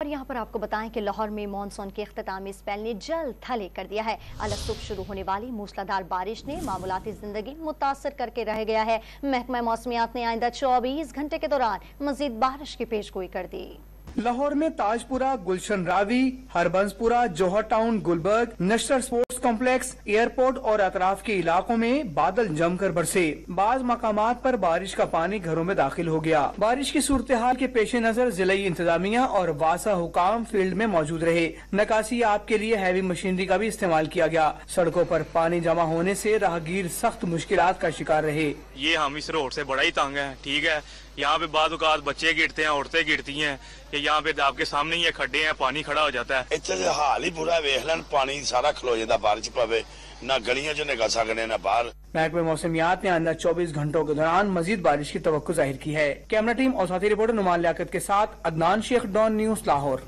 اور یہاں پر آپ کو بتائیں کہ لاہور میں مانسون کے اختتامی اسپیل نے جلد تھلے کر دیا ہے۔ الصبح شروع ہونے والی موسلادھار بارش نے معمولاتی زندگی متاثر کر کے رہ گیا ہے۔ محکمہ موسمیات نے آئندہ 24 گھنٹے کے دوران مزید بارش کی پیش گوئی کر دی۔ لاہور میں تاج پورہ، گلشن راوی، ہربنس پورہ، جوہر ٹاؤن، گلبرگ، نشتر سپورٹس کمپلیکس، ایئرپورٹ اور اطراف کے علاقوں میں بادل جم کر برسے۔ بعض مقامات پر بارش کا پانی گھروں میں داخل ہو گیا۔ بارش کی صورتحال کے پیش نظر ضلعی انتظامیہ اور واسع حکام فیلڈ میں موجود رہے۔ نکاسی آب کے لیے ہیوی مشینری کا بھی استعمال کیا گیا۔ سڑکوں پر پانی جمع ہونے سے راہگیر سخت مشکلات کا شکار رہے۔ یہ ہم اس روڈ سے بڑا ہی تنگ ہے، ٹھیک ہے، یہاں پہ بعض اوقات بچے گرتے ہیں، عورتیں گرتی ہیں، کہ یہاں پہ آپ کے سامنے یہ کھڈے ہیں، پانی کھڑا ہو جاتا ہے۔ اتنے حال ہی برا ویکھ لین، پانی سارا کھلو جاتا، بارش پوے نہ گلیاں چ نکل سکنے نہ باہر۔ محکمہ موسمیات نے آئندہ 24 گھنٹوں کے دوران مزید بارش کی توقع ظاہر کی ہے۔ کیمرہ ٹیم اور ساتھی رپورٹر نعمان لیاقت کے ساتھ عدنان شیخ، ڈان نیوز، لاہور۔